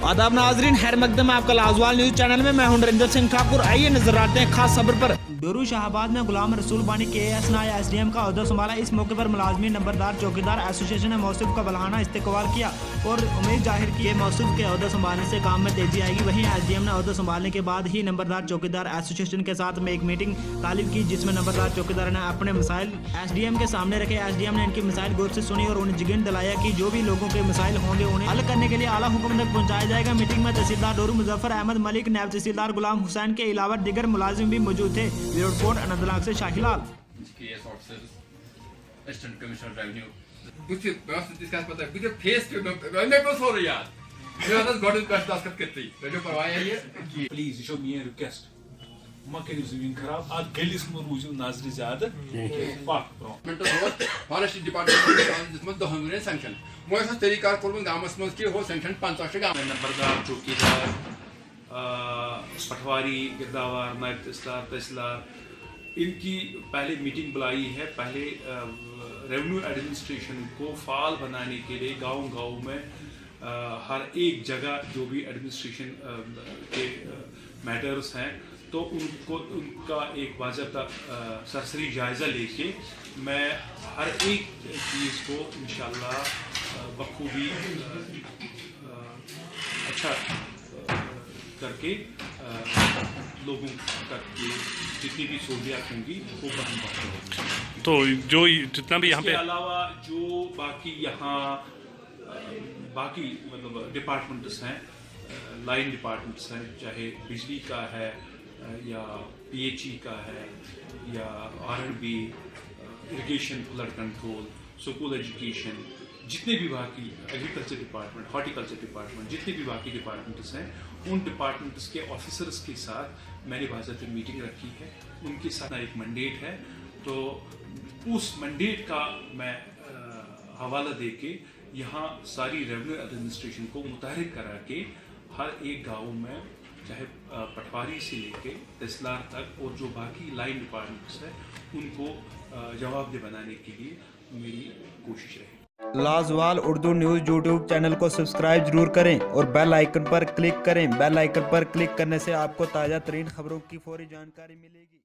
आदाब नाजरीन, खैर मकदम है आपका लाजवाल न्यूज चैनल में। मैं हूं नरेंद्र सिंह ठाकुर। आइए नजर आते हैं खास खबर पर। डोरू शाहबाद में गुलाम रसूल बानी KAS नाया SDM का अहदा संभाला। इस मौके पर मुलाजमी नंबरदार चौकीदार एसोसिएशन ने मौसूफ का बलाना इस्तकबाल किया और उम्मीद जाहिर की कि मौसूफ के अहदा संभालने से काम में तेजी आएगी। वहीं SDM ने अहदा संभालने के बाद ही नंबरदार चौकीदार एसोसिएशन के साथ में एक मीटिंग तालिब की, जिसमें नंबरदार चौकीदार ने अपने मसाइल SDM के सामने रखे। SDM ने इनकी मसाइल गौर से सुनी और उन्हें यकीन दिलाया कि जो भी लोगों के मसाइल होंगे उन्हें हल करने के लिए आला हुक्म तक पहुंचाया जाएगा। मीटिंग में तहसीलदार डोरू मुजफ्फर अहमद मलिक, नायब तहसीलदार गुलाम हुसैन के अलावा दीगर मुलाजिम भी मौजूद थे। ब्यूरो रिपोर्ट अनंतनाग से शाहिलाल। KS officers, Assistant Commissioner Revenue. कुछ व्यवस्थित इसका पता है मुझे फेस पे मैं बस हो रही यार मेरा तो गॉड का दस्तखत करती है जो परवाह है ये प्लीज ये शो मी रिक्वेस्ट मा करियो जमीन खराब आ गलिस में रूजो नाजरी ज्यादा पाक pro mental road forest department जिसमें 2 महीने सैंक्शन मैं ऐसा तरीका करूं गामस में के हो सैंक्शन 500 गांव में नंबरदार चौकीदार पटवारी गिरदावर नायब तहसीलदार इनकी पहले मीटिंग बुलाई है। पहले रेवेन्यू एडमिनिस्ट्रेशन को फाल बनाने के लिए गांव-गांव में हर एक जगह जो भी एडमिनिस्ट्रेशन के मैटर्स हैं तो उनका एक बाज़ाब्ता सरसरी जायज़ा लेके मैं हर एक चीज़ को इंशाल्लाह बखूबी अच्छा करके लोगों तक की जितनी भी सहूलियात होंगी वो बहन तो जो जितना भी यहाँ पे अलावा जो बाकी यहाँ बाकी मतलब डिपार्टमेंट्स हैं, लाइन डिपार्टमेंट्स हैं, चाहे बिजली का है या PHE का है या R&B, irrigation, flood control, school education, जितने भी बाकी एग्रीकल्चर डिपार्टमेंट, हॉर्टिकल्चर डिपार्टमेंट, जितने भी बाकी डिपार्टमेंट्स हैं उन डिपार्टमेंट्स के ऑफिसर्स के साथ मैंने बाज़ाब्ता मीटिंग रखी है। उनके साथ एक मैंडेट है तो उस मैंडेट का मैं हवाला दे के यहाँ सारी रेवेन्यू एडमिनिस्ट्रेशन को मुतहरिक करा के हर एक गाँव में चाहे पटवारी से लेके तहसीलदार तक और जो बाकी लाइन डिपार्टमेंट्स हैं उनको जवाबदेह बनाने के लिए मेरी कोशिश रहेगी। लाजवाल उर्दू न्यूज़ यूट्यूब चैनल को सब्सक्राइब जरूर करें और बेल आइकन पर क्लिक करें। बेल आइकन पर क्लिक करने से आपको ताज़ा तरीन खबरों की फौरी जानकारी मिलेगी।